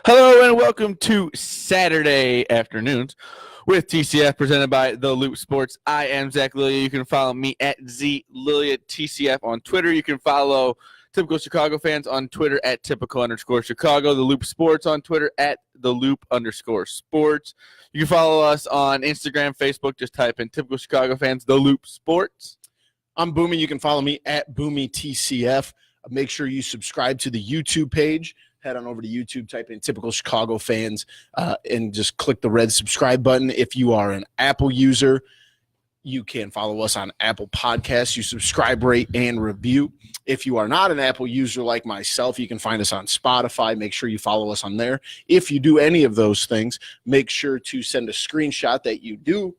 Hello and welcome to Saturday Afternoons with TCF presented by The Loop Sports. I am Zach Lilia. You can follow me at ZLilia TCF on Twitter. You can follow Typical Chicago Fans on Twitter at typical_Chicago. The Loop Sports on Twitter at The Loop_Sports. You can follow us on Instagram, Facebook. Just type in Typical Chicago Fans, The Loop Sports. I'm Boomy. You can follow me at Boomy TCF. Make sure you subscribe to the YouTube page. Head on over to YouTube, type in Typical Chicago Fans, and just click the red subscribe button. If you are an Apple user, you can follow us on Apple Podcasts. You subscribe, rate, and review. If you are not an Apple user like myself, you can find us on Spotify. Make sure you follow us on there. If you do any of those things, make sure to send a screenshot that you do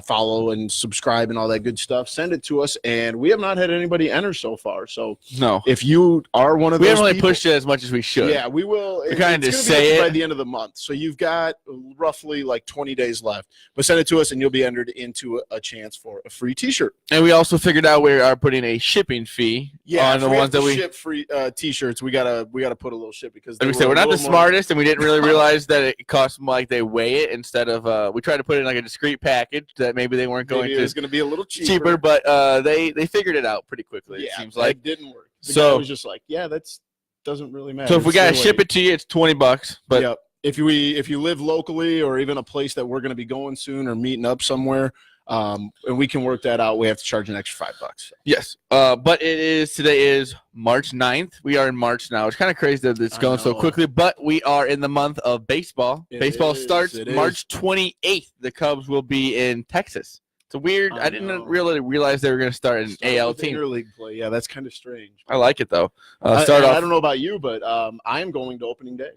follow and subscribe and all that good stuff. Send it to us, and we have not had anybody enter so far. So no, if you are one of we those, haven't really people, pushed it as much as we should. Yeah, we will. We kind of just say it by the end of the month. So you've got roughly like 20 days left. But send it to us, and you'll be entered into a chance for a free T-shirt. And we also figured out we are putting a shipping fee on the ones that we ship free T-shirts. We gotta put a little ship because like we said, we're not the smartest, and we didn't really realize that it costs like they weigh it instead of we tried to put it in like a discrete package that maybe they weren't going to. It's going to be a little cheaper, but they figured it out pretty quickly. Yeah, it seems like it didn't work. The guy was just like, yeah, that's doesn't really matter. So if we gotta ship it to you, it's $20. But yep. If you live locally or even a place that we're going to be going soon or meeting up somewhere, and we can work that out, we have to charge an extra $5. Yes. But today is March 9th. We are in March now. It's kind of crazy that it's going so quickly, but we are in the month of baseball. Baseball starts March 28th. The Cubs will be in Texas. It's weird. I didn't really realize they were going to start an AL team. Interleague play. Yeah, that's kind of strange. I like it though. I don't know about you, but I am going to opening day.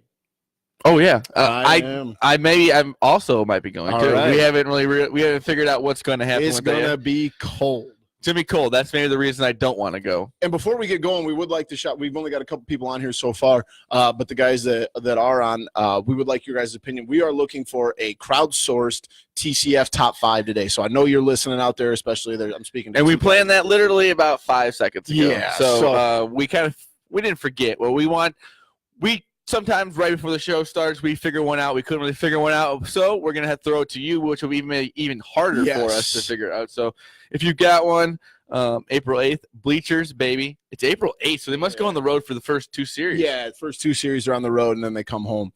Oh yeah, I also might be going too. Right. We haven't figured out what's going to happen. It's going to be cold. It's going to be cold. That's maybe the reason I don't want to go. And before we get going, we would like to shout. We've only got a couple people on here so far, but the guys that are on, we would like your guys' opinion. We are looking for a crowdsourced TCF top 5 today. So I know you're listening out there, especially there. I'm speaking to and we planned that literally about 5 seconds ago. Yeah. So we didn't forget what we want. We sometimes right before the show starts, we figure one out. We couldn't really figure one out, so we're gonna have to throw it to you, which will be even harder for us to figure out. So if you've got one, April 8th, Bleachers, baby. It's April 8th, so they must go on the road for the first 2 series. Yeah, the first 2 series are on the road, and then they come home.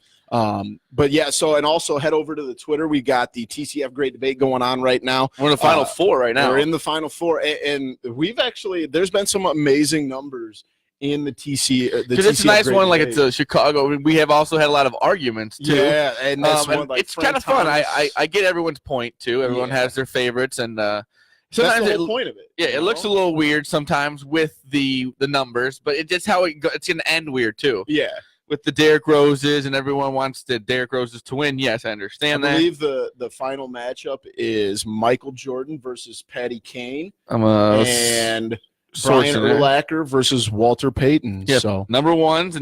But yeah, and also head over to the Twitter. We got the TCF Great Debate going on right now. We're in the Final Four right now. We're in the Final Four, and we've actually there's been some amazing numbers in the TC. Because it's a nice one, like it's a Chicago. We have also had a lot of arguments too. Yeah, and that's and it's kind of fun. I get everyone's point too. Everyone has their favorites, and sometimes that's the whole point of it. Yeah, it looks a little weird sometimes with the numbers, but it's just how it goes. It's gonna end weird too. Yeah. With the Derrick Roses, and everyone wants the Derrick Roses to win. Yes, I understand that. I believe the final matchup is Michael Jordan versus Patty Kane. And Brian Urlacher versus Walter Payton. Yep. So number ones.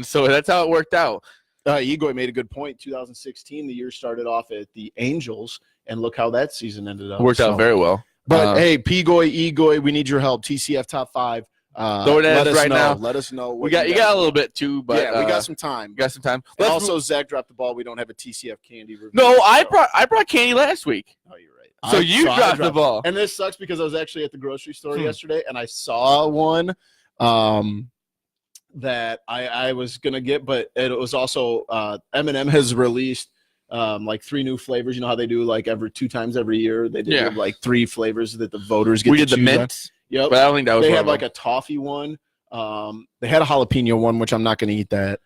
So that's how it worked out. Igor made a good point. 2016, the year started off at the Angels, and look how that season ended up. Worked out very well. But hey, Igor, we need your help. TCF top 5. Let us know. Let us know. You got a little bit too, but yeah, we got some time. And also, Zach dropped the ball. We don't have a TCF candy review. No, I brought candy last week. Oh, you're right. So you dropped the ball. And this sucks because I was actually at the grocery store yesterday, and I saw one that I was going to get, but it was also M&M has released like 3 new flavors. You know how they do like 2 times every year? They did like 3 flavors that the voters get to choose. We did the mint. Yep. But I don't think that was They had like a toffee one. They had a jalapeno one, which I'm not going to eat that.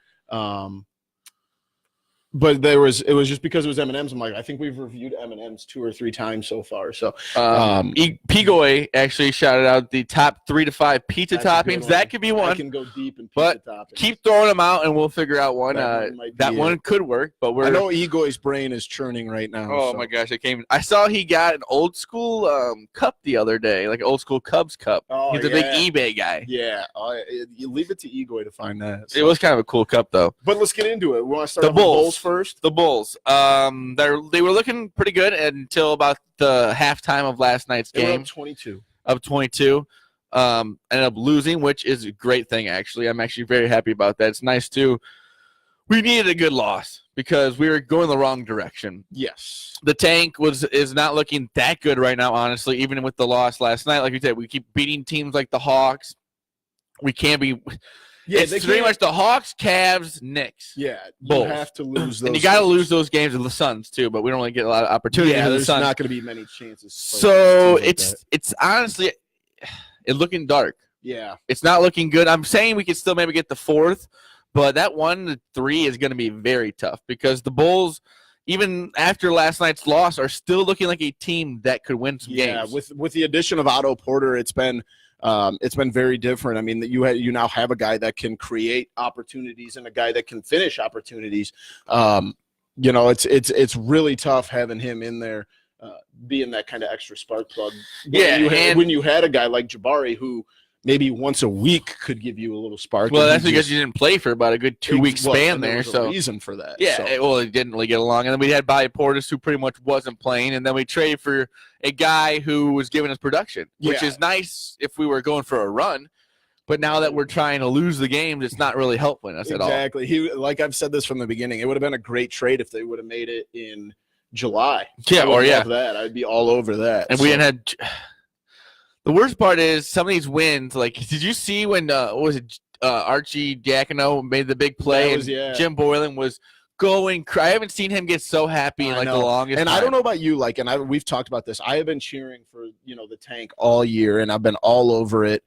But it was just because it was M&M's. I'm like, I think we've reviewed M&M's 2 or 3 times so far. So Pigoy actually shouted out the top 3 to 5 pizza toppings. That could be one. I can go deep in pizza toppings. Keep throwing them out, and we'll figure out one. That one could work, but I know Egoy's brain is churning right now. Oh my gosh, I saw he got an old school cup the other day, like an old school Cubs cup. Oh, he's a big eBay guy. Yeah, you leave it to Egoy to find that. So. It was kind of a cool cup though. But let's get into it. We want to start with the Bulls first. The Bulls. They were looking pretty good until about the halftime of last night's game. They were up 22. Up 22. Ended up losing, which is a great thing, actually. I'm actually very happy about that. It's nice to we needed a good loss because we were going the wrong direction. Yes. The tank is not looking that good right now, honestly, even with the loss last night. Like you said, we keep beating teams like the Hawks. We can't be it's pretty much the Hawks, Cavs, Knicks. Yeah, you Bulls. have to lose those. And you got to lose those games with the Suns, too, but we don't really get a lot of opportunity. Yeah, with there's the Suns. not going to be many chances. So it's honestly it's looking dark. Yeah. It's not looking good. I'm saying we could still maybe get the fourth, but that 1-3 is going to be very tough because the Bulls, even after last night's loss, are still looking like a team that could win some games. Yeah, with the addition of Otto Porter, it's been very different. I mean, that you now have a guy that can create opportunities and a guy that can finish opportunities. It's really tough having him in there, being that kind of extra spark plug. When you had a guy like Jabari who maybe once a week could give you a little spark. Well, that's because you didn't play for about a good 2-week span there. So a reason for that. Yeah, it didn't really get along. And then we had Bobby Portis, who pretty much wasn't playing, and then we traded for a guy who was giving us production, which is nice if we were going for a run. But now that we're trying to lose the games, it's not really helping us at all. Exactly. Like I've said this from the beginning, it would have been a great trade if they would have made it in July. Yeah, that. I'd be all over that. And we had the worst part is some of these wins. Like, did you see when Archie Diacono made the big play and Jim Boylan was going? I haven't seen him get so happy in the longest. And time. I don't know about you, we've talked about this. I have been cheering for the tank all year, and I've been all over it.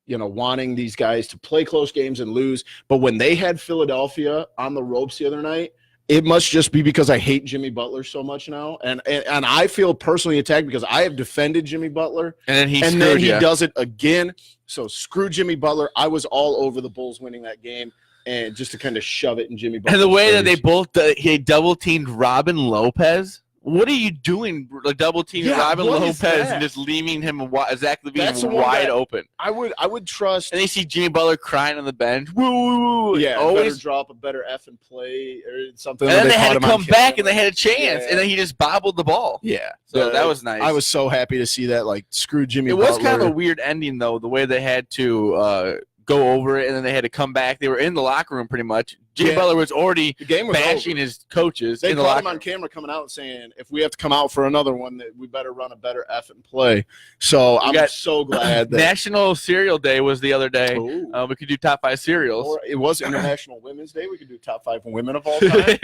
Wanting these guys to play close games and lose. But when they had Philadelphia on the ropes the other night, it must just be because I hate Jimmy Butler so much now. And I feel personally attacked because I have defended Jimmy Butler. And then he does it again. So screw Jimmy Butler. I was all over the Bulls winning that game. And just to kind of shove it in Jimmy Butler's And the way face. that he double-teamed Robin Lopez. What are you doing, double-teaming Robin Lopez and just leaving him Zach LaVine wide open? I would trust. And they see Jimmy Butler crying on the bench. Woo! Yeah, always drop a better F and play or something. And then they had to come back and they had a chance, and then he just bobbled the ball. Yeah, so that was nice. I was so happy to see that. Like, screw Jimmy Butler. It was kind of a weird ending, though, the way they had to go over it, and then they had to come back. They were in the locker room pretty much. Jimmy Butler was already bashing his coaches. They caught him on camera coming out and saying, if we have to come out for another one, that we better run a better F and play. So I'm so glad that National Cereal Day was the other day. We could do top 5 cereals. Or it was International Women's Day. We could do top 5 women of all time.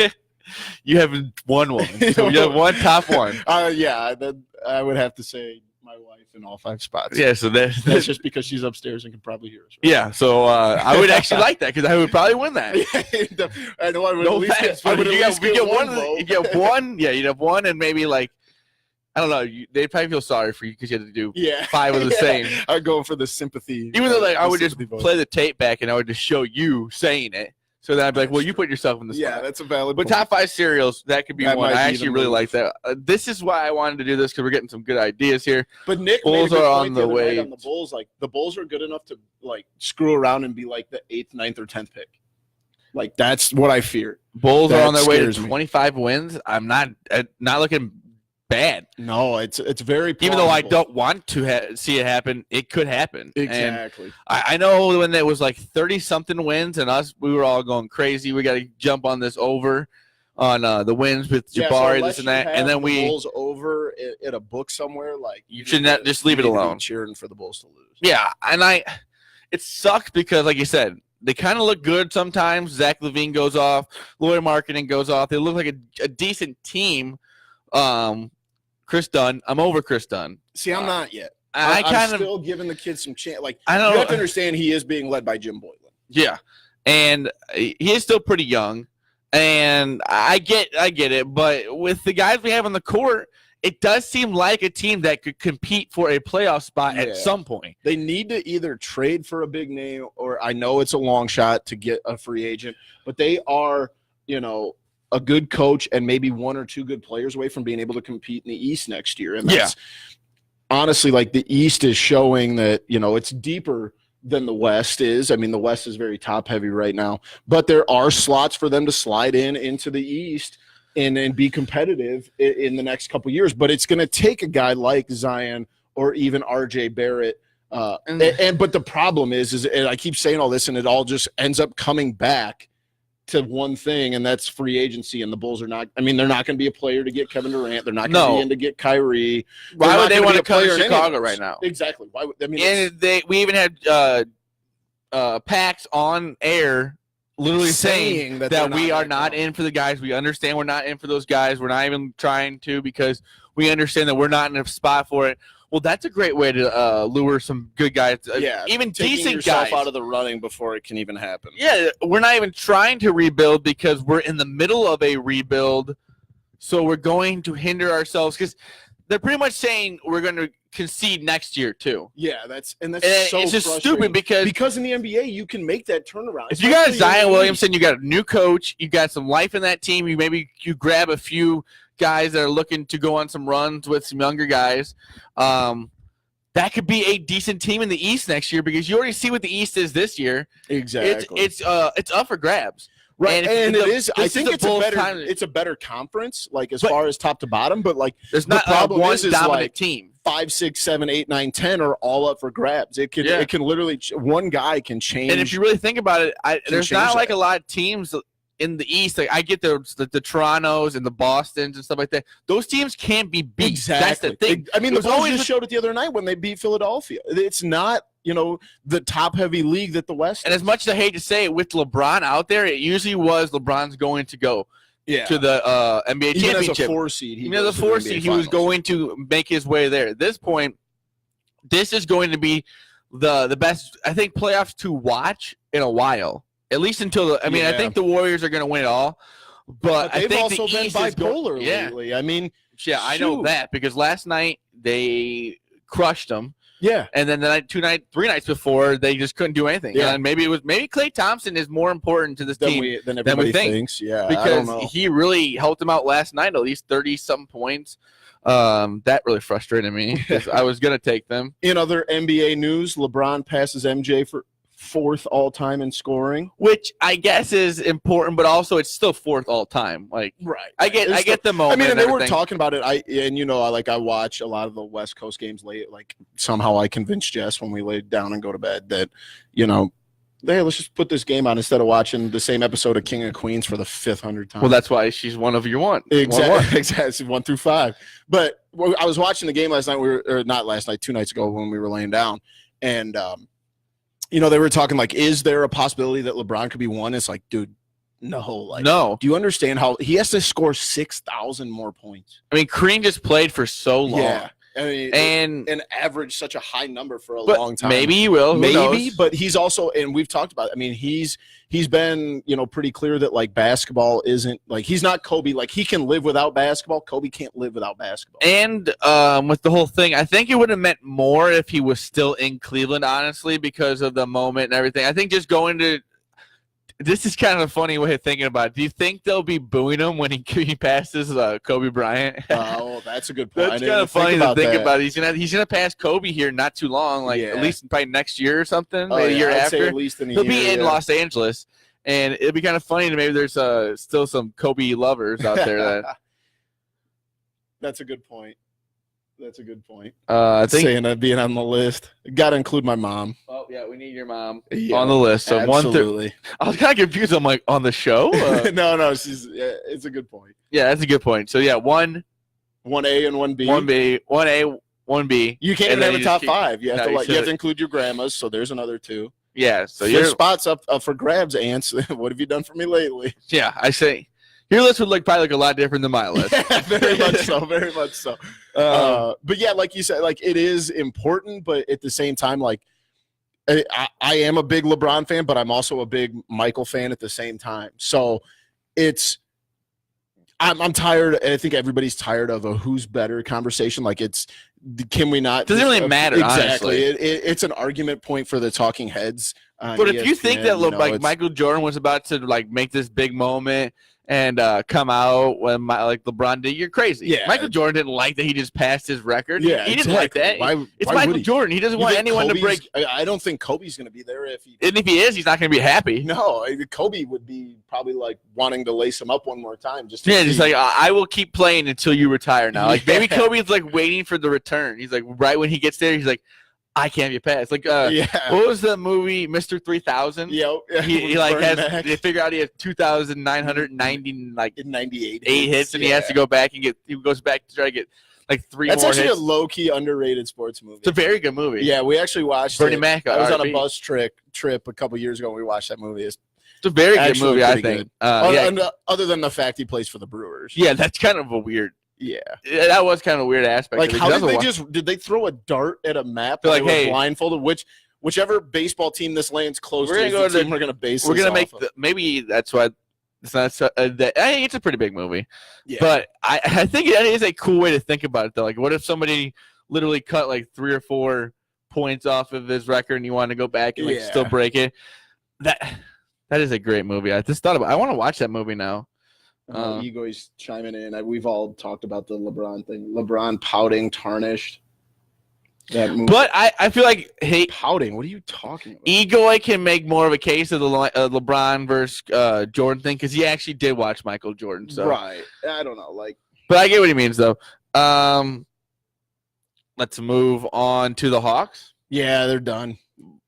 You have one woman. So you have one top one. I would have to say my wife in all 5 spots. Yeah, so that's just because she's upstairs and can probably hear us. Right? Yeah, so I would actually like that because I would probably win that. I know I would at least get one. You get one. Yeah, you'd have one, and maybe I don't know. They'd probably feel sorry for you because you had to do 5 of the same. I'd go for the sympathy. Even though I would just play the tape back and I would just show you saying it. So then I'd be like, well, you put yourself in the spot. Yeah, that's a valid point. But top 5 cereals, that could be one. I actually really like that. This is why I wanted to do this because we're getting some good ideas here. But Nick, Bulls are on the way. On the Bulls, the Bulls are good enough to screw around and be the 8th, 9th, or 10th pick. That's what I fear. Bulls are on their way to 25 wins. I'm not looking bad. No, it's very plausible. Even though I don't want to see it happen, it could happen. Exactly. And I know when it was 30-something wins and we were all going crazy. We got to jump on this over on the wins with Jabari, this and that. And then the Bulls over at a book somewhere. You should not just leave it alone. Cheering for the Bulls to lose. Yeah, and it sucks because, like you said, they kind of look good sometimes. Zach LaVine goes off. Lloyd Marketing goes off. They look like a decent team. Chris Dunn. I'm over Chris Dunn. See, I'm not yet. I'm still giving the kid some chance. I know. You have to understand he is being led by Jim Boylan. Yeah, and he is still pretty young, and I get it. But with the guys we have on the court, it does seem like a team that could compete for a playoff spot at some point. They need to either trade for a big name, or I know it's a long shot to get a free agent, but they are, a good coach and maybe 1 or 2 good players away from being able to compete in the East next year. And that's honestly, the East is showing that, it's deeper than the West is. I mean, the West is very top heavy right now, but there are slots for them to slide into the East and be competitive in the next couple of years. But it's going to take a guy like Zion or even RJ Barrett. But the problem is and I keep saying all this and it all just ends up coming back to one thing, and that's free agency. And the Bulls are not. I mean, they're not going to be a player to get Kevin Durant. They're not going to be in to get Kyrie. Why would they want to come to in Chicago right now? Exactly. Why would I mean? And we even had Pax on air literally saying that we are not in for the guys. We understand we're not in for those guys. We're not even trying to because we understand that we're not in a spot for it. Well, that's a great way to lure some good guys, even decent guys out of the running before it can even happen. Yeah, we're not even trying to rebuild because we're in the middle of a rebuild, so we're going to hinder ourselves because they're pretty much saying we're going to concede next year too. Yeah, that's so it's just stupid because in the NBA you can make that turnaround. If you got Zion Williamson, you got a new coach, you got some life in that team. You grab a few guys that are looking to go on some runs with some younger guys. That could be a decent team in the East next year because you already see what the East is this year. Exactly, it's up for grabs. Right, and it is. I think it's a better conference, like as far as top to bottom. But like, there's not one dominant team. 5, 6, 7, 8, 9, 10 are all up for grabs. It can literally one guy can change. And if you really think about it, there's not like a lot of teams in the East. Like I get the Torontos and the Bostons and stuff like that. Those teams can't be beat. Exactly. That's the thing. I mean, the Bulls just showed it the other night when they beat Philadelphia. It's not the top heavy league that the West. And as much as I hate to say it, with LeBron out there, it usually was LeBron's going to go. To the NBA championship. Even as a 4 seed, he was going to make his way there. At this point, this is going to be the best, I think, playoffs to watch in a while. At least until I think the Warriors are going to win it all. But they've I think also been bipolar lately. I mean, I know that because last night they crushed them. Yeah, and then the 3 nights before they just couldn't do anything. Yeah, and maybe Klay Thompson is more important to this team than everybody thinks. Yeah, because he really helped them out last night, at least 30-something points. That really frustrated me because I was gonna take them. In other NBA news, LeBron passes MJ for 4th all-time in scoring, which I guess is important, but also it's still 4th all-time. Like, right? I get the moment. I mean, and they were talking about it. I watch a lot of the West Coast games late. Like somehow I convinced Jess when we laid down and go to bed that hey, let's just put this game on instead of watching the same episode of King of Queens for the 500th time. Well, that's why she's one of your one. Exactly, 1 through 5. But I was watching the game last night. Not last night, 2 nights ago when we were laying down, and they were talking like, is there a possibility that LeBron could be one? It's like, dude, no. Like, no. Do you understand how he has to score 6,000 more points? I mean, Kareem just played for so long. Yeah. I mean, and averaged such a high number for a long time. Maybe he will. Maybe, but he's also, and we've talked about it. I mean, he's been, pretty clear that like basketball isn't like, he's not Kobe. Like he can live without basketball. Kobe can't live without basketball. And with the whole thing, I think it would have meant more if he was still in Cleveland, honestly, because of the moment and everything. I think just going to. This is kind of a funny way of thinking about it. Do you think they'll be booing him when he passes Kobe Bryant? Oh, that's a good point. That's kind of funny to think about. He's gonna pass Kobe here not too long, at least probably next year or something, maybe a year after. At least in a He'll year, be in Los Angeles, and it'll be kind of funny to maybe there's still some Kobe lovers out there that. That's a good point. I think saying that being on the list, got to include my mom. Oh yeah, we need your mom on the list. So absolutely. I was kind of confused. I'm like, on the show? No, it's a good point. Yeah, that's a good point. So yeah, 1A and 1B. 1A, 1B. You can't even have a top 5. You have to include your grandmas. So there's another 2. Yeah. So your spots up for grabs, Ants. What have you done for me lately? Yeah, I say. Your list would probably look a lot different than my list. Yeah, very much so. But yeah, like you said, like it is important, but at the same time, like I am a big LeBron fan, but I'm also a big Michael fan at the same time. So I'm tired, and I think everybody's tired of a who's better conversation. Like can we not? Doesn't really matter. Exactly. Honestly. It's an argument point for the talking heads. But if you think that Michael Jordan was about to make this big moment and come out when LeBron did, you're crazy. Yeah. Michael Jordan didn't like that he just passed his record. Yeah, he didn't like that. It's Michael Jordan. He doesn't want anyone to break. I don't think Kobe's going to be there if he. And if he is, he's not going to be happy. No, Kobe would be probably wanting to lace him up one more time. Just I will keep playing until you retire now. Maybe Kobe's waiting for the return. He's right when he gets there, he's like, I can't get past. Like, Yeah. what was the movie Mr. 3000? Yeah. He like has they figure out he has 2,990 like 98 hits, and he has to go back and he goes back to try to get like 3 That's more actually hits. a low-key underrated sports movie. It's a very good movie. Yeah, we actually watched Bernie it. Mac. I was on a R&B. bus trip a couple years ago. And we watched that movie. It's It's a very good actually movie, I pretty think. good. Other than the fact he plays for the Brewers. Yeah, that's kind of a weird. Yeah. That was kind of a weird aspect. Like, of it. how did they throw a dart at a map? They're like, and they were hey, blindfolded. Whichever baseball team this lands close to, we're gonna base. We're gonna make off of. maybe that's why. It's not. I think it's a pretty big movie. Yeah. But I think it is a cool way to think about it though. Like, what if somebody literally cut like 3 or 4 points off of his record, and you want to go back and like still break it? That is a great movie. I just thought about. I want to watch that movie now. Ego's chiming in. We've all talked about the LeBron thing. LeBron pouting, tarnished. That movie. But I feel like pouting. What are you talking about? Ego can make more of a case of the LeBron versus Jordan thing because he actually did watch Michael Jordan. So. Right. I don't know. But I get what he means though. Let's move on to the Hawks. Yeah, they're done.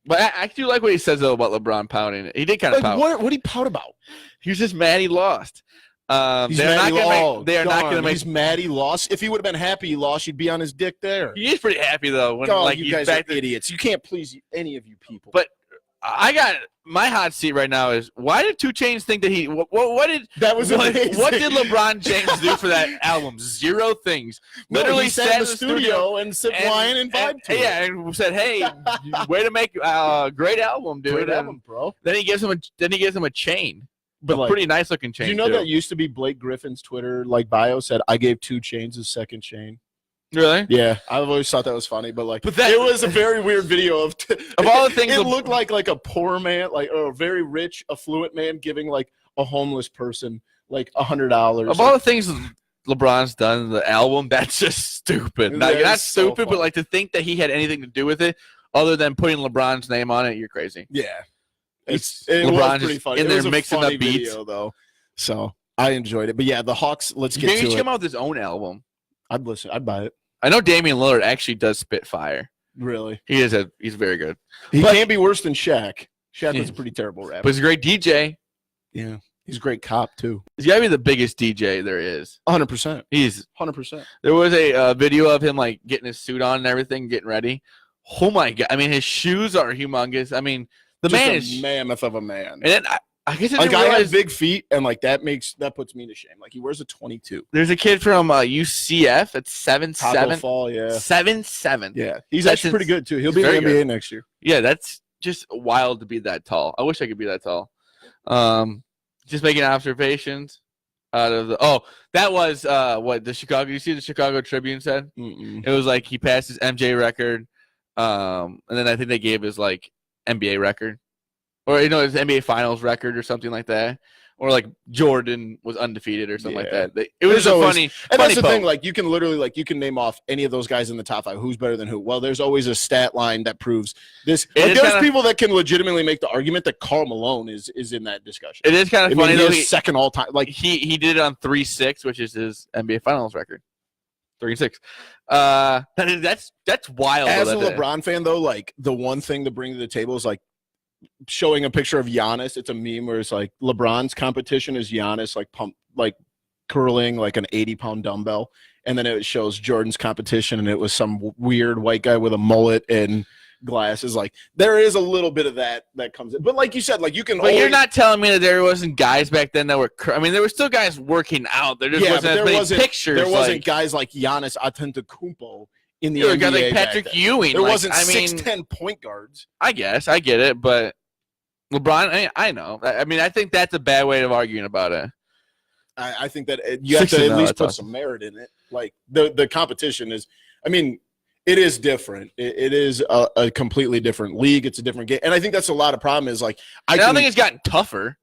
But I do like what he says though about LeBron pouting. He did kind of pout. What did he pout about? He was just mad he lost. They're not going to make. He's mad he lost. If he would have been happy he lost, you'd be on his dick there. He is pretty happy though. When you guys are idiots. You can't please any of you people. But I got my hot seat right now is why did 2 Chainz think that he what did that was amazing. What did LeBron James do for that album? 0 things. Literally he sat in the studio and sipped wine and vibed to it. Yeah, and said, "Hey, way to make great album, dude." Great album, bro. Then he gives him a chain. But a pretty nice looking chain. Do you know that used to be Blake Griffin's Twitter bio said I gave 2 Chainz his second chain? Really? Yeah, I've always thought that was funny, but it was a very weird video of all the things. It looked like a poor man, or a very rich, affluent man giving a homeless person $100. Of all the things LeBron's done in the album, that's just stupid. Not stupid, but to think that he had anything to do with it other than putting LeBron's name on it, you're crazy. Yeah. It LeBron was pretty funny. in there it was mixing a funny up beats, video, though. So I enjoyed it. But yeah, the Hawks. Let's get to it. Maybe he should come out with his own album. I'd listen. I'd buy it. I know Damian Lillard actually does spit fire. Really? He's very good. He can't be worse than Shaq. Shaq was a pretty terrible rapper. But he's a great DJ. Yeah, he's a great cop too. He's got to be the biggest DJ there is. 100%. He's 100%. There was a video of him getting his suit on and everything, getting ready. Oh my god! I mean, his shoes are humongous. I mean. The just man is mammoth of a man. And then I guess I have big feet, and that puts me to shame. He wears a 22. There's a kid from UCF at 7'7". Fall, yeah. 7'7". Yeah, he's actually pretty good too. He'll be in the NBA next year. Yeah, that's just wild to be that tall. I wish I could be that tall. Just making observations out of the. Oh, that was what the Chicago. You see the Chicago Tribune said? Mm-mm. It was he passed his MJ record, and then I think they gave his NBA record, or his NBA Finals record or something like that, or Jordan was undefeated or something like that. It was funny. And that's the thing. You can literally you can name off any of those guys in the top 5. Who's better than who? Well, there's always a stat line that proves this. There's people that can legitimately make the argument that Karl Malone is in that discussion. It is kind of funny though. He's second all time. He did it on 3-6, which is his NBA Finals record. 3-6. That's wild. As a LeBron fan, though, the one thing to bring to the table is showing a picture of Giannis. It's a meme where it's LeBron's competition is Giannis curling an 80-pound dumbbell, and then it shows Jordan's competition, and it was some weird white guy with a mullet and glasses. There is a little bit of that comes in, but you said, you can. But you're not telling me that there wasn't guys back then that were. I mean, there were still guys working out. There just wasn't as many pictures. There wasn't guys like Giannis Antetokounmpo in the NBA. Guy like Patrick Ewing. There wasn't 6'10" point guards. I guess I get it, but LeBron. I know. I mean, I think that's a bad way of arguing about it. I think that you have to at least put some merit in it. The competition is. I mean. It is different. It is a completely different league. It's a different game. And I think that's a lot of problem is I don't think it's gotten tougher.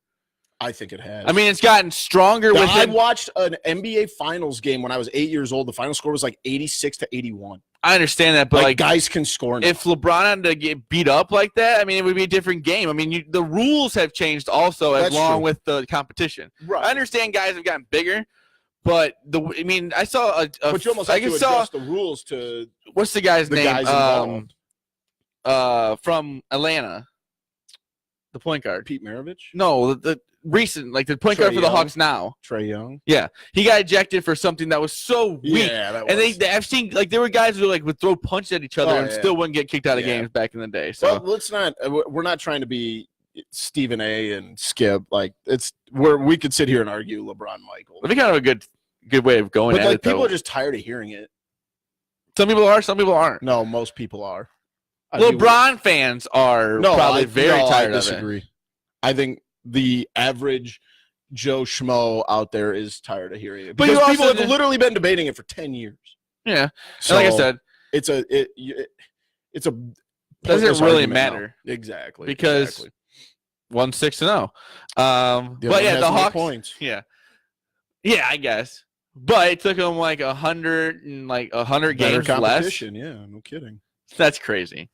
I think it has. I mean, it's gotten stronger. I watched an NBA Finals game when I was 8 years old. The final score was 86-81. I understand that, but guys can score now. If LeBron had to get beat up like that, I mean, it would be a different game. I mean, the rules have changed also along with the competition. Right. I understand guys have gotten bigger. But I saw but you almost have to adjust the rules to what's the guy's name? Guys involved. from Atlanta, the point guard. Pete Maravich? No, the recent, like the point guard for the Hawks now. Trae Young? Yeah. He got ejected for something that was so weak. Yeah, that was. And I've seen, like, there were guys who would throw punches at each other and still wouldn't get kicked out of games back in the day. So well, let's not. We're not trying to be Stephen A. and Skip. Like, it's where we could sit here and argue LeBron Michael. it'd be kind of a good way of going But at like, it, though. people are just tired of hearing it. Some people are, some people aren't. No, most people are. LeBron fans are probably very tired I disagree. of it. I think the average Joe Schmo out there is tired of hearing it. But Because you people also have literally been debating it for 10 years. Yeah. So, and like I said, it's a doesn't pointless really argument matter. now. Exactly. Because 1-6-0. The But other yeah, has the more Hawks. points. Yeah, I guess. But it took them like 100 Better games less. competition. Yeah, no kidding. That's crazy.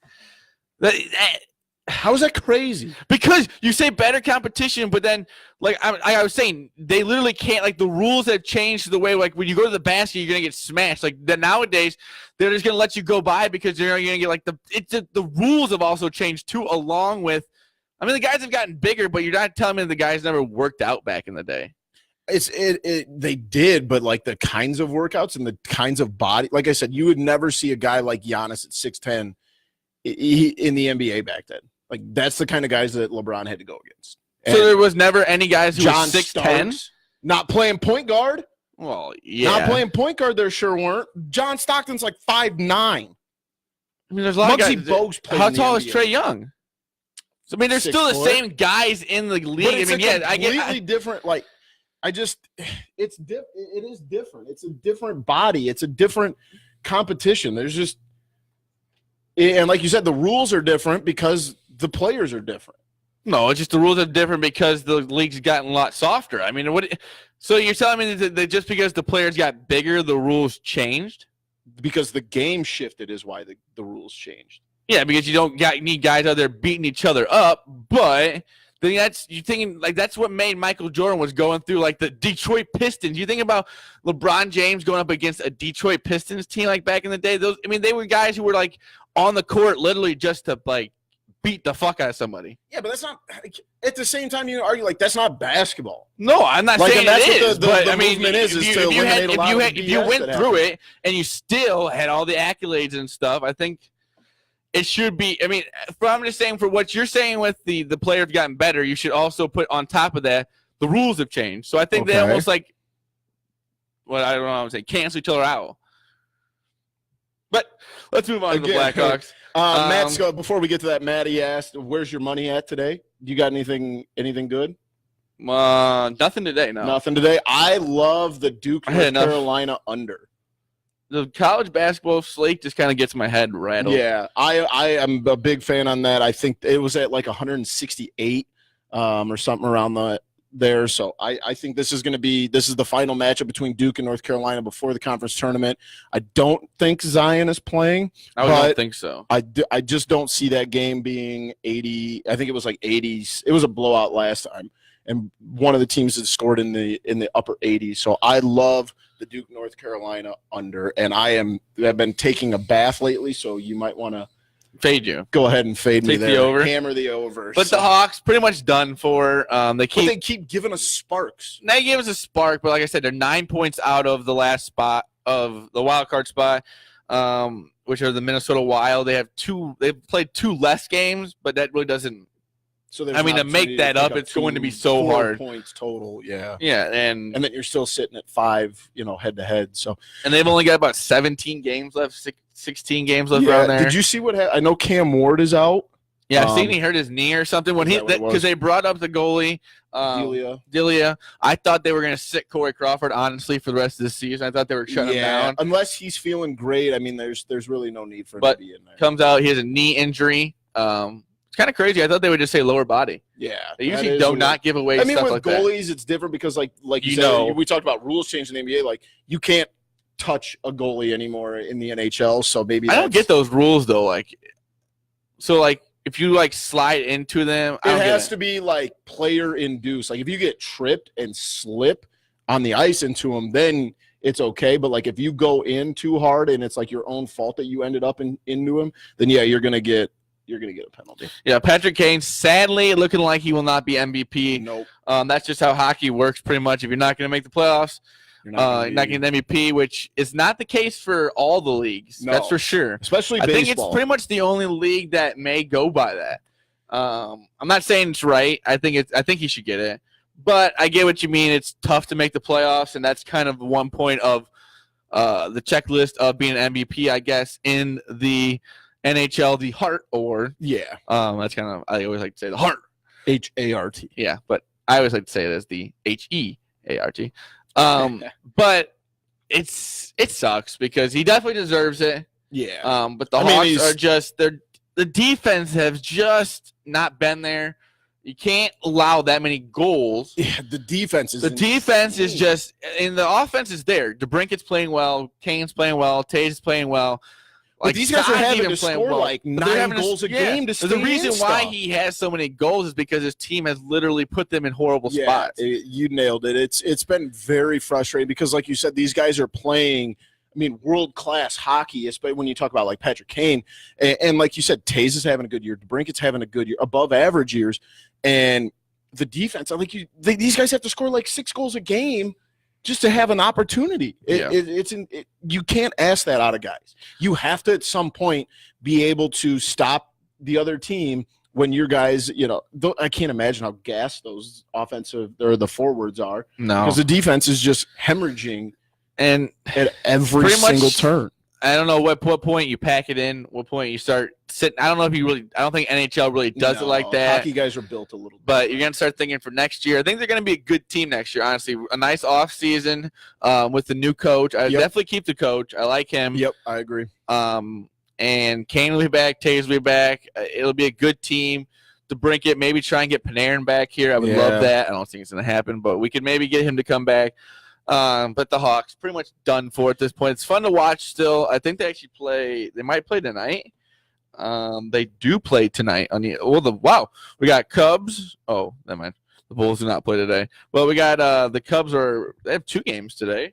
How is that crazy? Because you say better competition, but then, like I was saying, they literally can't. Like the rules have changed to the way, like when you go to the basket, you're gonna get smashed. Like nowadays, they're just gonna let you go by because you're gonna get like the rules have also changed too. Along with, I mean, the guys have gotten bigger, but you're not telling me the guys never worked out back in the day. They did, but like the kinds of workouts and the kinds of body, like I said, you would never see a guy like Giannis at 6'10" in the NBA back then. Like that's the kind of guys that LeBron had to go against. So there was never any guys who were 6'10", not playing point guard. Well, yeah, not playing point guard. There sure weren't. John Stockton's like 5'9". I mean, there's a lot Muggsy of guys. Bogues played How in the tall is NBA. Trae Young? So I mean, there's 6 still the foot. same guys in the league. But it's I mean, completely different. Like, it is different. It's a different body. It's a different competition. There's just, and like you said, the rules are different because the players are different. No, it's just the rules are different because the league's gotten a lot softer. I mean, so you're telling me that just because the players got bigger, the rules changed? Because the game shifted is why the rules changed. Yeah, because you need guys out there beating each other up, but then that's what made Michael Jordan was going through like the Detroit Pistons. You think about LeBron James going up against a Detroit Pistons team like back in the day. They were guys who were like on the court literally just to like beat the fuck out of somebody. Yeah, but that's not. At the same time, you argue like that's not basketball. No, I'm not saying that's it what is. the but I mean, if you went through it and you still had all the accolades and stuff, I think it should be. I mean, I'm just saying for what you're saying with the players have gotten better, you should also put on top of that the rules have changed. So I think they almost like I don't know how to say cancel each other out. But let's move on to the Blackhawks. Matt, before we get to that, Matty asked, "Where's your money at today? You got anything good?" Nothing today. No, nothing today. I love the Duke North Carolina under. The college basketball slate just kind of gets my head rattled. Yeah, I am a big fan on that. I think it was at like 168 or something around there. So I think this is the final matchup between Duke and North Carolina before the conference tournament. I don't think Zion is playing. I don't think so. I just don't see that game being 80. I think it was like 80s. It was a blowout last time, and one of the teams that scored in the upper 80s. So I love the Duke North Carolina under, and I've been taking a bath lately. So you might want to fade you. Go ahead and fade me there. The over. Hammer the over. But the Hawks pretty much done for. They keep giving us sparks. They gave us a spark, but like I said, they're 9 points out of the last spot of the wild card spot, which are the Minnesota Wild. They've played 2 less games, but that really doesn't. So to make that up, it's going to be so 4 hard. Points total, yeah. Yeah, and then you're still sitting at 5, head to head. So, and they've only got about 17 games left, 16 games left around there. Did you see what I know Cam Ward is out. Yeah, I seen he hurt his knee or something because they brought up the goalie, Delia. I thought they were going to sit Corey Crawford honestly for the rest of the season. I thought they were shutting him down. Unless he's feeling great. I mean, there's really no need for him to be in there. Comes out, he has a knee injury. It's kind of crazy. I thought they would just say lower body. Yeah, they usually do not give away. I mean, stuff with like goalies, it's different because like you said, we talked about rules changing in the NBA. Like you can't touch a goalie anymore in the NHL. So maybe I don't get those rules though. If you slide into them, it has to be like player induced. Like if you get tripped and slip on the ice into them, then it's okay. But like if you go in too hard and it's like your own fault that you ended up into him, then yeah, you're gonna get you're going to get a penalty. Yeah, Patrick Kane, sadly, looking like he will not be MVP. Nope. That's just how hockey works pretty much. If you're not going to make the playoffs, You're not getting an MVP, which is not the case for all the leagues. No. That's for sure. Especially I baseball. think it's pretty much the only league that may go by that. I'm not saying it's right. I think he should get it. But I get what you mean. It's tough to make the playoffs, and that's kind of one point of the checklist of being an MVP, I guess, in the NHL, the Hart Award. Yeah. That's kind of, I always like to say the Hart. H-A-R-T. Yeah, but I always like to say it as the H-E-A-R-t. But it sucks because he definitely deserves it. Yeah. But the Hawks are just, the defense has just not been there. You can't allow that many goals. Yeah, the defense is just, and the offense is there. DeBrincat's playing well. Kane's playing well. Taves is playing well. Like, these guys are having to score like 9 goals a game to stay The reason in why stuff. he has so many goals is because his team has literally put them in horrible spots. You nailed it. It's been very frustrating because, like you said, these guys are playing, I mean, world-class hockey, especially when you talk about, like, Patrick Kane. And like you said, Taves is having a good year. DeBrincat's having a good year, above-average years. And the defense, these guys have to score like 6 goals a game just to have an opportunity. You can't ask that out of guys. You have to, at some point, be able to stop the other team when your guys, I can't imagine how gassed those offensive or the forwards are. No. Because the defense is just hemorrhaging and at every single turn. I don't know what point you pack it in, what point you start sitting. I don't know if I don't think NHL really does it like that. Hockey guys are built a little bit. But you're going to start thinking for next year. I think they're going to be a good team next year, honestly. A nice off season with the new coach. I definitely keep the coach. I like him. Yep, I agree. And Kane will be back. Taves will be back. It'll be a good team. DeBrincat, maybe try and get Panarin back here. I would love that. I don't think it's going to happen, but we could maybe get him to come back. But the Hawks pretty much done for at this point. It's fun to watch still. I think they actually play. They might play tonight. They do play tonight on the. Wow, we got Cubs. Oh, never mind. The Bulls do not play today. Well, we got the Cubs they have 2 games today,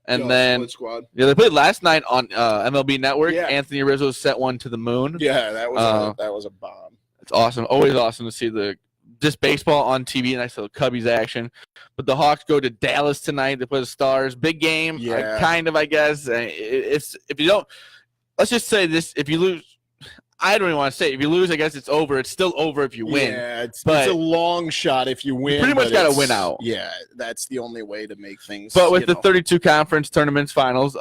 and then squad. Yeah, they played last night on MLB Network. Yeah. Anthony Rizzo sent one to the moon. Yeah, that was a bomb. It's awesome. Always awesome to see just baseball on TV. Nice little Cubbies action. But the Hawks go to Dallas tonight. They play the Stars. Big game. Yeah. I guess. If you don't, let's just say this. If you lose, I don't even want to say it. If you lose, I guess it's over. It's still over if you win. Yeah, it's a long shot if you win. You pretty much got to win out. Yeah, that's the only way to make things. But with the 32 conference tournaments finals,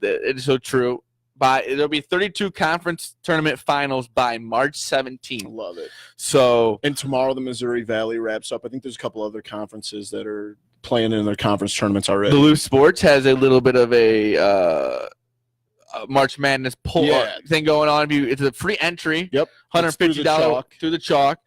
it is so true. There'll be 32 conference tournament finals by March 17th. Love it. So, and tomorrow the Missouri Valley wraps up. I think there's a couple other conferences that are playing in their conference tournaments already. The Loose Sports has a little bit of a March Madness thing going on. It's a free entry. Yep. $150 through the chalk.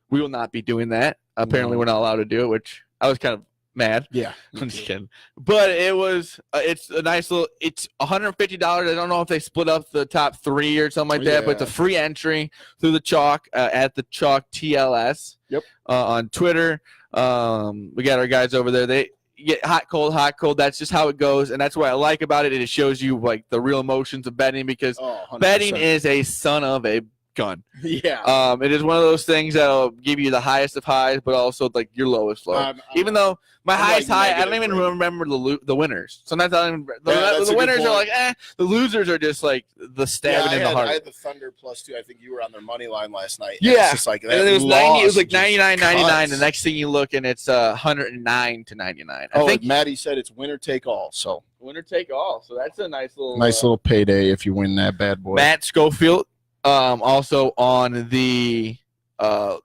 We will not be doing that. Apparently, we're not allowed to do it, which I was kind of mad. Yeah. I'm just kidding. But it's a nice little, it's $150. I don't know if they split up the top 3 or something like that, but it's a free entry through the chalk at the chalk TLS. Yep. On Twitter. We got our guys over there. They get hot, cold. That's just how it goes. And that's what I like about it. It shows you like the real emotions of betting because betting is a son of a gun. Yeah. It is one of those things that'll give you the highest of highs, but also like your lowest low. Even though my highest high, I don't even remember the winners. Sometimes I don't even, the winners are like, the losers are just like the stabbing in the heart. I had the Thunder +2. I think you were on their money line last night. Yeah. It's just like that. And it was 90. It was like 99.99. The next thing you look and it's 109 to 99. I think Maddie said it's winner take all. So winner take all. So that's a nice little payday if you win that bad boy. Matt Schofield. Also on the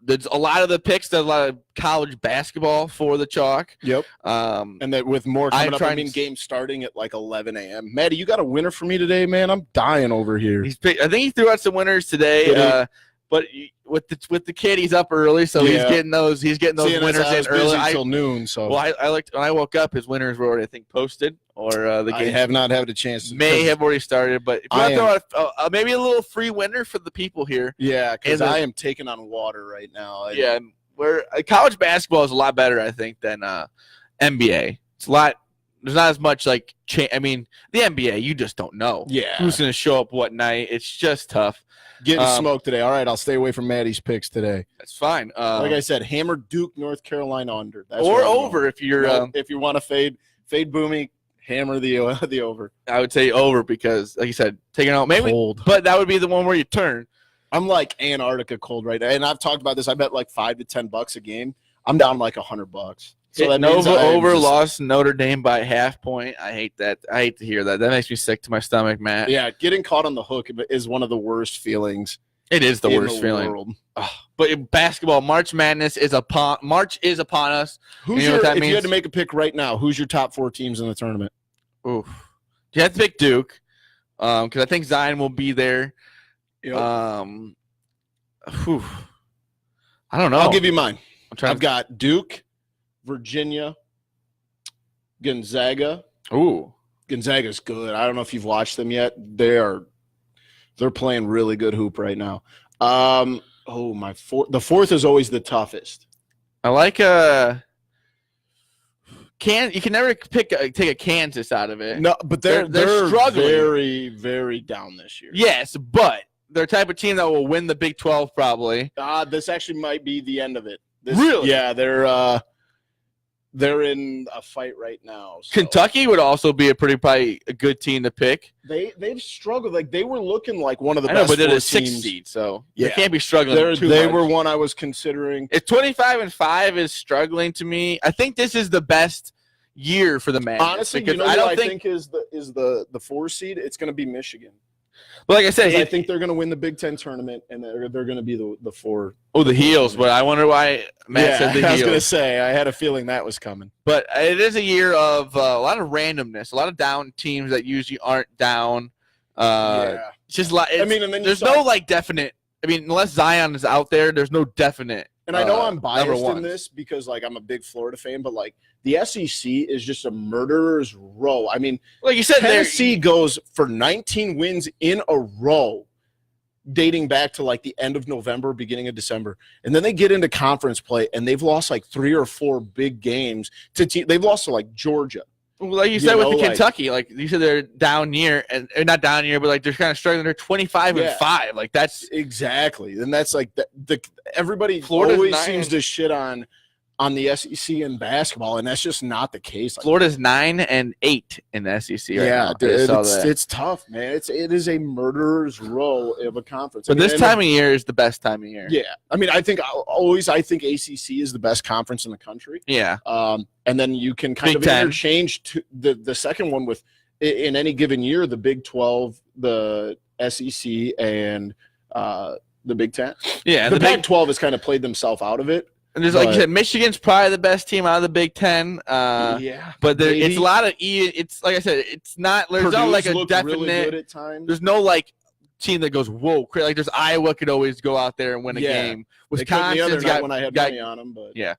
there's a lot of the picks. There's a lot of college basketball for the chalk. Yep. And that with more coming up. I mean, games starting at like 11 a.m. Maddie, you got a winner for me today, man? I'm dying over here. I think he threw out some winners today. But with the kid, he's up early, so he's getting those winners in early until noon. So I looked when I woke up, his winners were already I think posted or the game. I have not had a chance. May have already started, but if you want to throw out maybe a little free winner for the people here. Yeah, because I am taking on water right now. Where college basketball is a lot better, I think, than NBA. It's a lot there's not as much like I mean, the NBA, you just don't know. Yeah. Who's going to show up what night? It's just tough. Getting smoked today. All right, I'll stay away from Maddie's picks today. That's fine. Like I said, hammer Duke, North Carolina under. That's or over if you're if you want to fade Boomy, hammer the over. I would say over because, like you said, taking out maybe Cold. But that would be the one where you turn. I'm like Antarctica cold right now, and I've talked about this. I bet like $5 to $10 a game. I'm down like $100. So that Nova over just lost Notre Dame by half point. I hate that. I hate to hear that. That makes me sick to my stomach, Matt. Yeah, getting caught on the hook is one of the worst feelings. It is the worst feeling. World. But in basketball, March Madness is upon us. Who's if you had to make a pick right now, who's your top 4 teams in the tournament? Oof. You have to pick Duke because I think Zion will be there. Yep. I don't know. I'll give you mine. I've got Duke, Virginia, Gonzaga. Ooh. Gonzaga's good. I don't know if you've watched them yet. They're playing really good hoop right now. The fourth is always the toughest. I like you can never take a Kansas out of it. No, but they're struggling. Very, very down this year. Yes, but they're the type of team that will win the Big 12 probably. This actually might be the end of it. Really? Yeah, they're in a fight right now. So. Kentucky would also be probably a good team to pick. They've struggled. Like they were looking like one of the best. But they're a 6 6th seed, so yeah. they can't be struggling too They much. were one I was considering. If 25-5 is struggling to me, I think this is the best year for the Madness. Honestly, you know I think is the 4 seed. It's going to be Michigan. But like I said, I think they're going to win the Big Ten tournament, and they're going to be the 4. Oh, the Heels. But I wonder why Matt said the Heels. I was going to say I had a feeling that was coming. But it is a year of a lot of randomness, a lot of down teams that usually aren't down. It's just like there's no like definite. I mean, unless Zion is out there, there's no definite. And I know I'm biased in this because like I'm a big Florida fan, but like the SEC is just a murderer's row. I mean, like you said, Tennessee goes for 19 wins in a row, dating back to like the end of November, beginning of December, and then they get into conference play and they've lost like 3 or 4 big games to they've lost to like Georgia. Well, like you said with the Kentucky, like you said, they're down year and not down year, but like they're kind of struggling. They're 25-5. Like that's exactly, and that's like everybody Florida's always seems to shit on the SEC in basketball, and that's just not the case. Like, Florida's 9-8 in the SEC. Right now. It's tough, man. It is a murderer's row of a conference. But this time of year is the best time of year. Yeah, I mean, I think ACC is the best conference in the country. Yeah. And then you can kind of interchange to the second one with in any given year the Big 12, the SEC, and the Big 10. Yeah, the Big 12 has kind of played themselves out of it. And there's like you said, Michigan's probably the best team out of the Big 10. But it's a lot of It's like I said, it's not. There's not like a definite. Really good at times. There's no like team that goes whoa. Like there's Iowa could always go out there and win a game. Wisconsin's got when I had money on them, but yeah.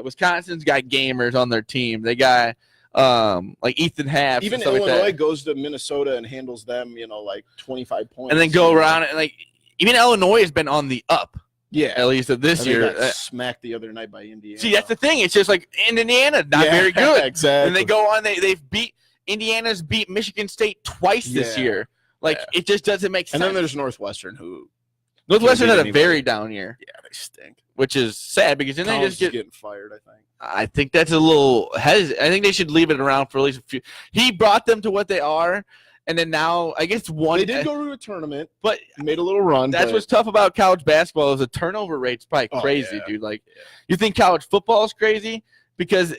Wisconsin's got gamers on their team. They got like Ethan Happ. Even Illinois goes to Minnesota and handles them, like 25 points. And then go around and like even Illinois has been on the up. Yeah, at least this year. Got smacked the other night by Indiana. See, that's the thing. It's just like in Indiana, not very good. Exactly. And they go on. They've beat Indiana's beat Michigan State twice this year. Like it just doesn't make sense. And then there's Northwestern, who Northwestern had a very down year. Yeah, they stink. Which is sad because then they just getting fired. I think that's a little. I think they should leave it around for at least a few. He brought them to what they are. And then now, I guess they did go to a tournament, but made a little run. That's what's tough about college basketball is the turnover rate's probably crazy, dude. Like, you think college football is crazy because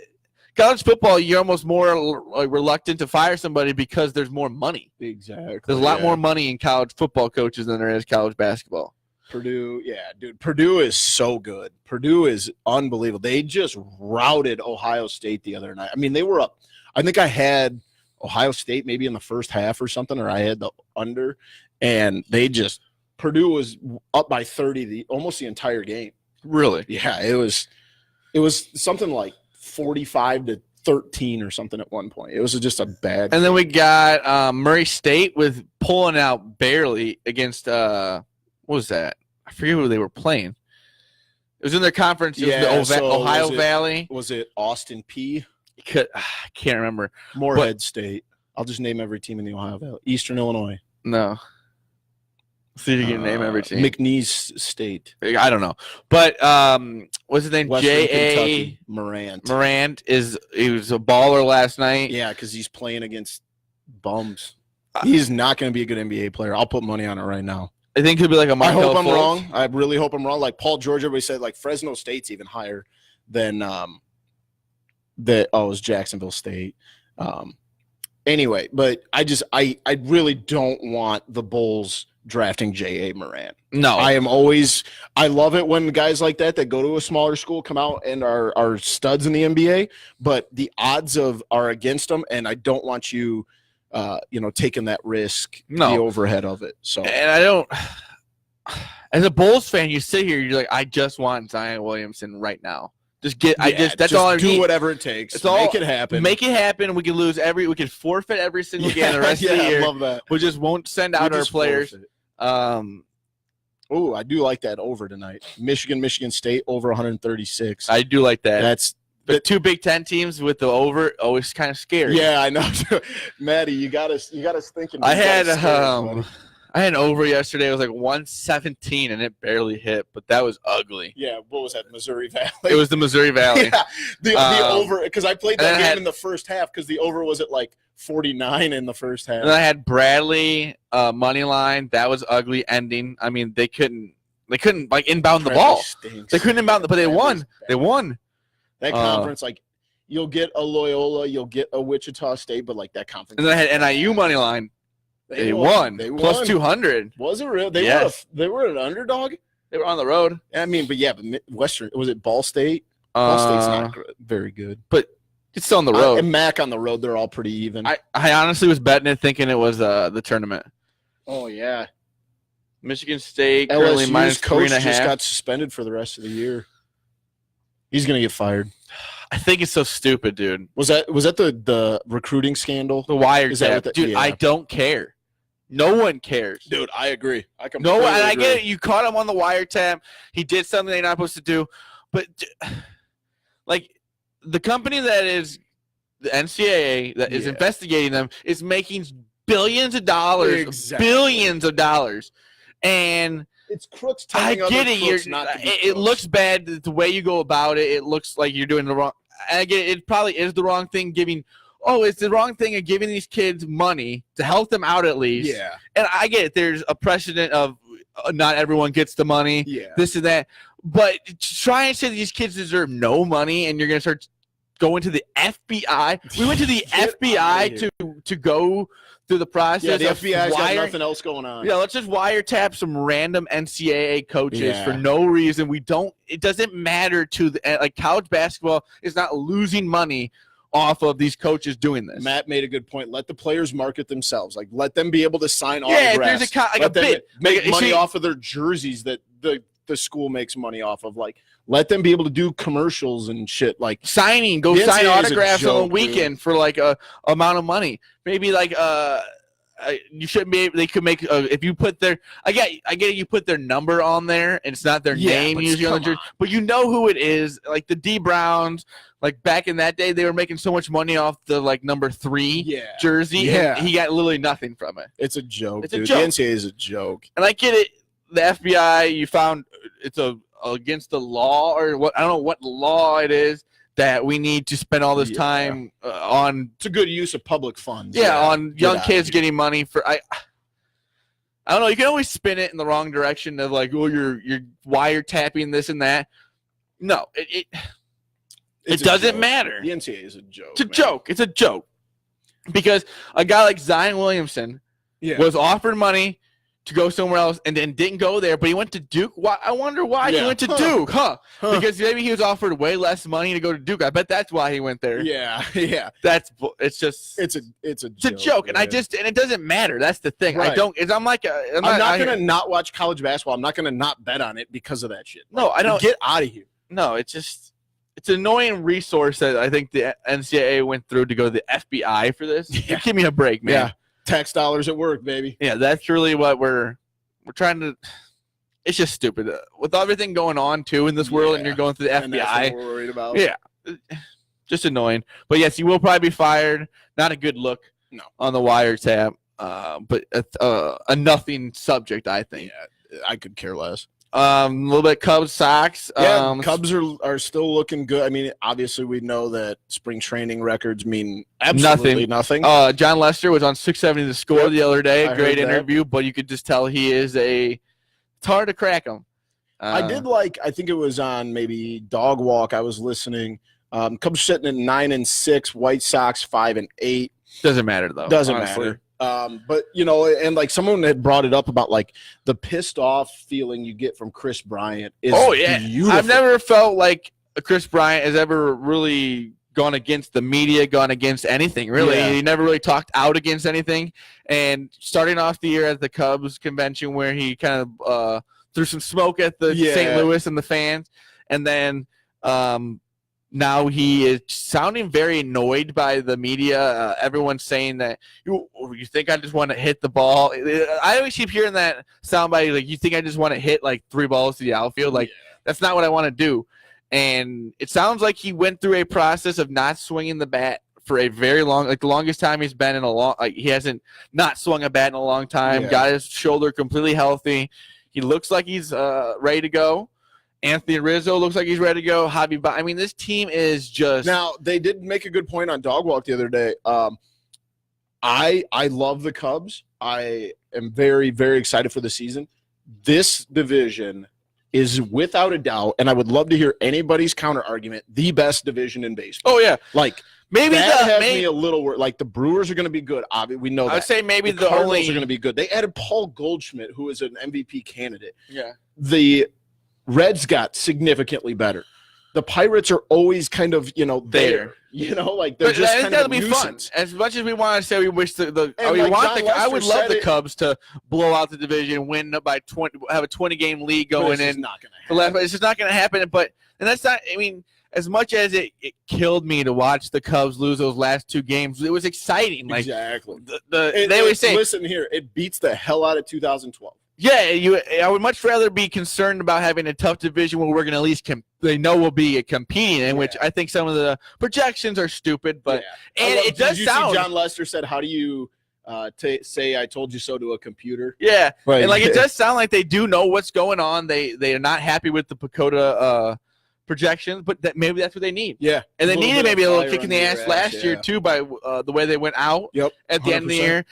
college football, you're almost more like reluctant to fire somebody because there's more money. Exactly. There's a lot more money in college football coaches than there is college basketball. Purdue, dude. Purdue is so good. Purdue is unbelievable. They just routed Ohio State the other night. I mean, they were up. I think I had Ohio State maybe in the first half or something, or I had the under, and Purdue was up by 30 almost the entire game. Really? Yeah, it was something like 45-13 or something at one point. It was just a bad. And then we got Murray State with pulling out barely against what was that? I forget who they were playing. It was in their conference. It was the Ohio Valley. Was it Austin P? I can't remember. Moorhead State. I'll just name every team in the Ohio Valley. Eastern Illinois. No. See if you can name every team. McNeese State. I don't know. But what's his name? Western J.A. Kentucky. Morant. He was a baller last night. Yeah, because he's playing against bums. He's not going to be a good NBA player. I'll put money on it right now. I think he'll be like a Markel I hope I'm Fultz. wrong. I really hope I'm wrong. Like Paul George, everybody said like Fresno State's even higher than it was Jacksonville State. Anyway, but I really don't want the Bulls drafting J.A. Morant. No. I love it when guys like that go to a smaller school come out and are studs in the NBA, but the odds are against them, and I don't want you taking that risk, the overhead of it. So, and I don't. As a Bulls fan, you sit here, you're like, I just want Zion Williamson right now. That's all I do need. Whatever it takes. Make it happen. Make it happen. We could forfeit every single game the rest of the year. I love that. We just won't send out our players. Oh, I do like that over tonight. Michigan State over 136. I do like that. That's the two Big Ten teams with the over. Always kind of scary. Yeah, I know. Maddie, you got us thinking. I had an over yesterday. It was like 117, and it barely hit, but that was ugly. Yeah, what was that? Missouri Valley. It was the Missouri Valley. Yeah, the over, because I played that game in the first half because the over was at like 49 in the first half. And I had Bradley money line. That was ugly ending. I mean, they couldn't like inbound the ball. Stinks. They couldn't inbound, but they won. They won. That conference, like, you'll get a Loyola, you'll get a Wichita State, but like that conference. And then I had NIU money line. They won. Plus 200. Was it real? They were an underdog. They were on the road. I mean, but Western, was it Ball State? Ball State's not very good, but it's still on the road. And MAC on the road, they're all pretty even. I honestly was betting it, thinking it was the tournament. Oh yeah, Michigan State currently minus coach 3.5. Just got suspended for the rest of the year. He's gonna get fired. I think it's so stupid, dude. Was that the recruiting scandal? The wiretap, dude. Yeah. I don't care. No one cares, dude. I agree. I completely agree. I get it. You caught him on the wiretap. He did something they're not supposed to do, but like the company that is the NCAA that is investigating them is making billions of dollars, and it's crooks. I get it. It looks bad the way you go about it. It looks like you're doing the wrong. I get it. It probably is the wrong thing. It's the wrong thing of giving these kids money to help them out at least. Yeah. And I get it. There's a precedent of not everyone gets the money. Yeah. This and that. But try and say these kids deserve no money, and you're gonna start going to the FBI. We went to the FBI to go through the process. Yeah, the FBI's got nothing else going on. Yeah, let's just wiretap some random NCAA coaches for no reason. It doesn't matter to college basketball is not losing money off of these coaches doing this. Matt made a good point. Let the players market themselves. Like, let them be able to sign autographs. Yeah, there's a bid. Make money off of their jerseys that the school makes money off of. Like, let them be able to do commercials and shit. Like sign autographs on the weekend for like a amount of money. Maybe like you shouldn't be. They could make if you put their. I get it. You put their number on there, and it's not their name usually on the jersey, but you know who it is. Like the D Browns. Like back in that day, they were making so much money off the number 3 jersey. Yeah, and he got literally nothing from it. It's a joke. It's a joke. The NCAA is a joke. And I get it. The FBI, you found it's against the law or what? I don't know what law it is that we need to spend all this time on. It's a good use of public funds. Yeah, on young kids getting money for. I don't know. You can always spin it in the wrong direction of like, oh, you're wiretapping this and that. No, it doesn't matter. The NCAA is a joke. It's a joke. It's a joke. Because a guy like Zion Williamson was offered money to go somewhere else and then didn't go there, but he went to Duke. Why? I wonder why he went to Duke, Because maybe he was offered way less money to go to Duke. I bet that's why he went there. Yeah. It's a joke, and it doesn't matter. That's the thing. Right. I'm not gonna not watch college basketball. I'm not gonna not bet on it because of that shit. No, I don't. Get out of here. No, it's an annoying resource that I think the NCAA went through to go to the FBI for this. Yeah. Give me a break, man. Yeah. Tax dollars at work, baby. Yeah, that's really what we're trying to. It's just stupid with everything going on too in this world, and you're going through the FBI. And that's what we're worried about. Yeah, just annoying. But yes, he will probably be fired. Not a good look on the wiretap, but a nothing subject, I think. Yeah, I could care less. A little bit Cubs Sox. Yeah, Cubs are still looking good. I mean, obviously we know that spring training records mean absolutely nothing. John Lester was on 670 The Score the other day. Great interview, but you could just tell he is it's hard to crack him. I think it was on maybe Dog Walk. I was listening. Cubs sitting at 9-6, White Sox 5-8. Doesn't matter though. Doesn't matter. But and like someone had brought it up about like the pissed off feeling you get from Chris Bryant is beautiful. I've never felt like Chris Bryant has ever really gone against the media, gone against anything really. Yeah. He never really talked out against anything. And starting off the year at the Cubs convention where he kind of threw some smoke at the St. Louis and the fans, and then now he is sounding very annoyed by the media. Everyone's saying that you think I just want to hit the ball. I always keep hearing that soundbite like, you think I just want to hit like 3 balls to the outfield. Like that's not what I want to do. And it sounds like he went through a process of not swinging the bat for a very long, like the longest time he's been in a long. Like he hasn't not swung a bat in a long time. Got his shoulder completely healthy. He looks like he's ready to go. Anthony Rizzo looks like he's ready to go. I mean, this team is just. Now, they did make a good point on Dog Walk the other day. I love the Cubs. I am very, very excited for the season. This division is without a doubt, and I would love to hear anybody's counter argument, the best division in baseball. Oh, yeah. Like, maybe that has me a little worried. Like, the Brewers are going to be good. Obviously, we know that. I would say maybe the Cardinals are going to be good. They added Paul Goldschmidt, who is an MVP candidate. Yeah. The Reds got significantly better. The Pirates are always kind of, there. Like they're just kind of a nuisance. Fun. As much as we want to say we wish I would love the Cubs to blow out the division, win by 20, have a 20-game lead going in. Not going to happen. It's just not going to happen. And that's not. I mean, as much as it killed me to watch the Cubs lose those last 2 games, it was exciting. Like, exactly. They always say, listen here, it beats the hell out of 2012. Yeah, I would much rather be concerned about having a tough division where we're going to at least they know we'll be competing in, which I think some of the projections are stupid. But and it does sound. See John Lester said, "How do you say I told you so to a computer?" Yeah, and like it does sound like they do know what's going on. They are not happy with the Pacoda projections, but maybe that's what they need. Yeah, and they needed maybe a little kick in the ass last year too by the way they went out. At the end of the year,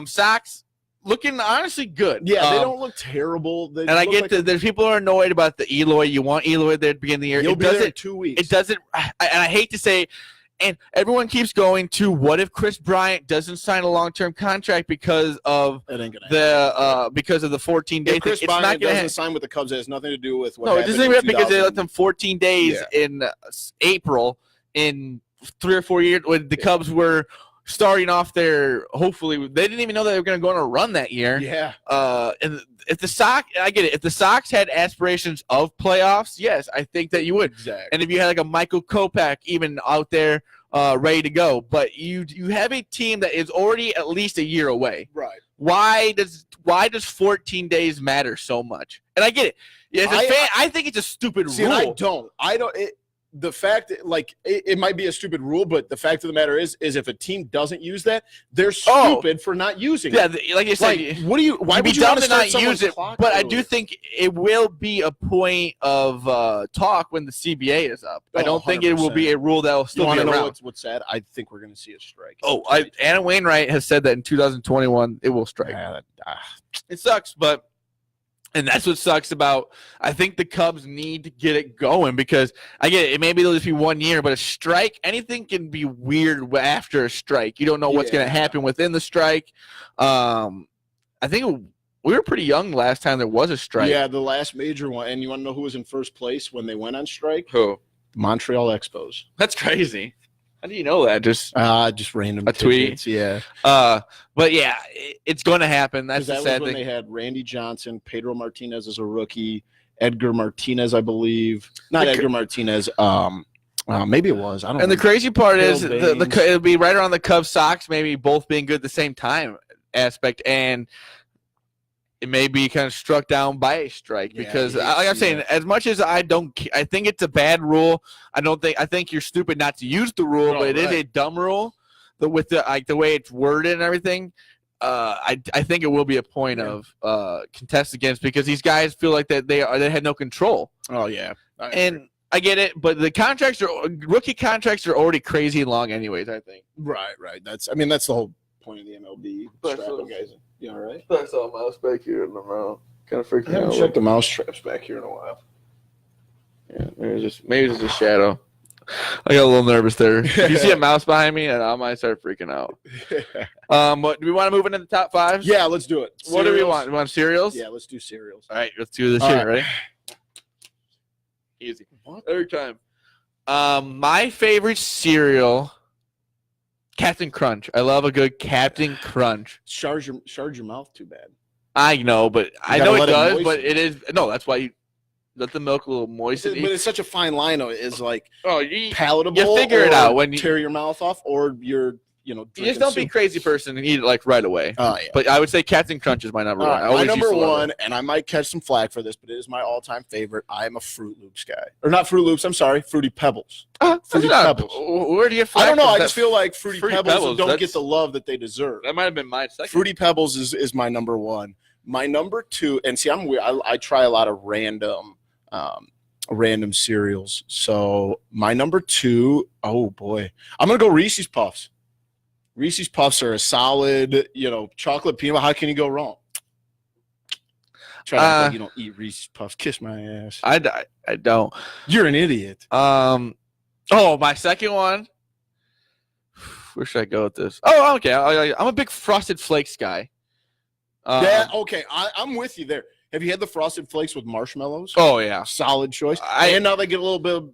Sox. Looking honestly good. Yeah, they don't look terrible. And I get that there's people who are annoyed about the Eloy. You want Eloy there at the beginning of the year. He'll be there in 2 weeks. It doesn't, and I hate to say, and everyone keeps going to what if Chris Bryant doesn't sign a long-term contract because of because of the 14 days. If Chris Bryant doesn't sign with the Cubs, it has nothing to do with what happened. No, it doesn't even happen because they let them 14 days in April in 3 or 4 years when the Cubs were starting off there. Hopefully they didn't even know that they were going to go on a run that year. And if the Sox, I get it, if the Sox had aspirations of playoffs, yes, I think that you would. Exactly. And if you had like a Michael Kopech even out there ready to go, but you have a team that is already at least a year away. Right. Why does 14 days matter so much? And I get it. As a fan, I think it's a stupid rule. I don't. The fact that, like, it might be a stupid rule, but the fact of the matter is if a team doesn't use that, they're stupid for not using it. Yeah, like you said, why would you want to not use it? But I do think it will be a point of talk when the CBA is up. I don't think it will be a rule that will still be around. Know what's sad? I think we're going to see a strike. Anna Wainwright has said that in 2021 it will strike. It sucks, but. And that's what sucks about. I think the Cubs need to get it going because I get it. Maybe it'll just be 1 year, but a strike, anything can be weird after a strike. You don't know what's going to happen within the strike. I think we were pretty young last time there was a strike. Yeah, the last major one. And you want to know who was in first place when they went on strike? Who? Montreal Expos. That's crazy. How do you know that? Just random tidbits, tweet. Yeah. But yeah, it's going to happen. That's the sad was when thing. They had Randy Johnson, Pedro Martinez as a rookie, Edgar Martinez, I believe. Not Edgar Martinez. Maybe it was. I don't know. And the crazy part is it'll be right around the Cubs Sox maybe both being good at the same time aspect. And it may be kind of struck down by a strike because, like I'm saying, as much as I think it's a bad rule. I think you're stupid not to use the rule, but it is a dumb rule. With the way it's worded and everything, I think it will be a point of contest against because these guys feel like that they had no control. Oh yeah, I get it, but the rookie contracts are already crazy long, anyways. I think. Right. That's the whole point of the MLB. Strapping guys. You all right? I saw a mouse back here in the mouth. Kind of freaking out. I haven't checked the mouse traps back here in a while. Yeah, maybe it's just a shadow. I got a little nervous there. If you see a mouse behind me, I might start freaking out. What do we want to move into the top 5? Yeah, let's do it. What do we want? You want cereals? Yeah, let's do cereals. All right, let's do this shit. Ready? Easy. What? Every time. My favorite cereal, Captain Crunch. I love a good Captain Crunch. Charge your mouth too bad. I know, but I know it does, but it is no. That's why you let the milk a little moisten. But it's such a fine line. Though. It is like palatable. You figure it out when you tear your mouth off, or you're you just don't be a crazy person and eat it like right away. Oh yeah. But I would say Captain Crunch is my number one. My number one, and I might catch some flack for this, but it is my all-time favorite. I am a Fruit Loops guy, or not Fruit Loops. I'm sorry, Fruity Pebbles. Fruity Pebbles. Where do you? I don't know. I just feel like Fruity Pebbles don't get the love that they deserve. That might have been my second. Fruity Pebbles is my number one. My number two, and see, I'm weird. I try a lot of random cereals. So my number two, oh boy, I'm gonna go Reese's Puffs. Reese's Puffs are a solid, chocolate peanut. How can you go wrong? Try to act like you don't eat Reese's Puffs. Kiss my ass. I don't. You're an idiot. My second one. Where should I go with this? Oh, okay. I'm a big Frosted Flakes guy. Okay. I'm with you there. Have you had the Frosted Flakes with marshmallows? Oh yeah, solid choice. And now they get a little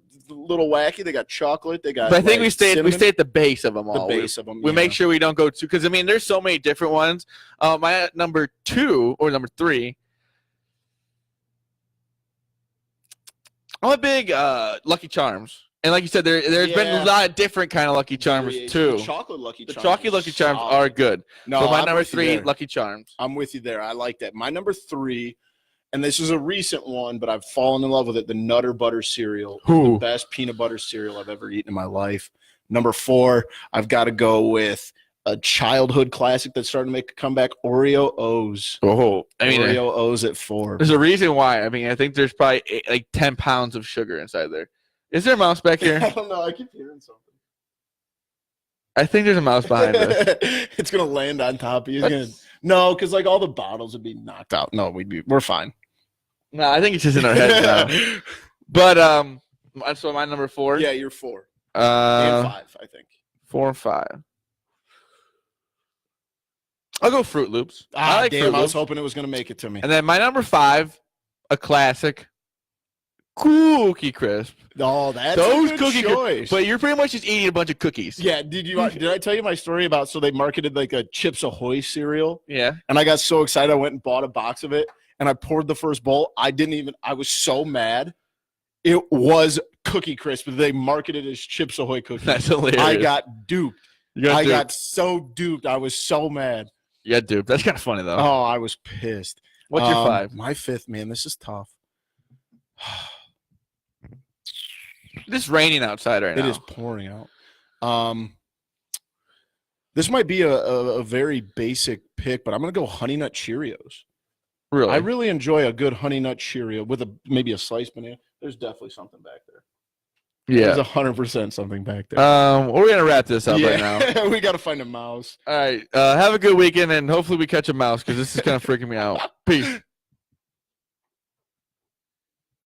wacky. They got chocolate. They got. But I think we stay at the base of them all. The base of them. We make sure we don't go too because there's so many different ones. My number 2 or number 3. I'm a big Lucky Charms, and like you said, there's been a lot of different kind of Lucky Charms too. The chocolate Lucky Charms are good. No, so my number 3, Lucky Charms. I'm with you there. I like that. My number 3. And this is a recent one, but I've fallen in love with it. The Nutter Butter cereal. The best peanut butter cereal I've ever eaten in my life. Number 4, I've got to go with a childhood classic that's starting to make a comeback, Oreo O's. Oreo O's at 4. There's a reason why. I think there's probably 10 pounds of sugar inside there. Is there a mouse back here? I don't know. I keep hearing something. I think there's a mouse behind us. It's going to land on top of you. No, because all the bottles would be knocked out. No, we're fine. No, I think it's just in our heads now. But so my number 4. Yeah, you're 4. And 5, I think. 4 and 5. I'll go Fruit Loops. I was hoping it was going to make it to me. And then my number 5, a classic, Cookie Crisp. Oh, that's a good choice. But you're pretty much just eating a bunch of cookies. Yeah. Did I tell you my story about? So they marketed a Chips Ahoy cereal. Yeah. And I got so excited, I went and bought a box of it, and I poured the first bowl. I was so mad. It was Cookie Crisp, but they marketed it as Chips Ahoy cookies. That's hilarious. I got duped. Got so duped. I was so mad. Yeah, dude. That's kind of funny though. Oh, I was pissed. What's your 5? My 5th, man. This is tough. It's raining outside right now. It is pouring out. This might be a very basic pick, but I'm gonna go Honey Nut Cheerios. Really? I really enjoy a good Honey Nut Cheerio with maybe a sliced banana. There's definitely something back there. Yeah. There's 100% something back there. We're gonna wrap this up right now. We gotta find a mouse. All right. Have a good weekend, and hopefully we catch a mouse because this is kind of freaking me out. Peace.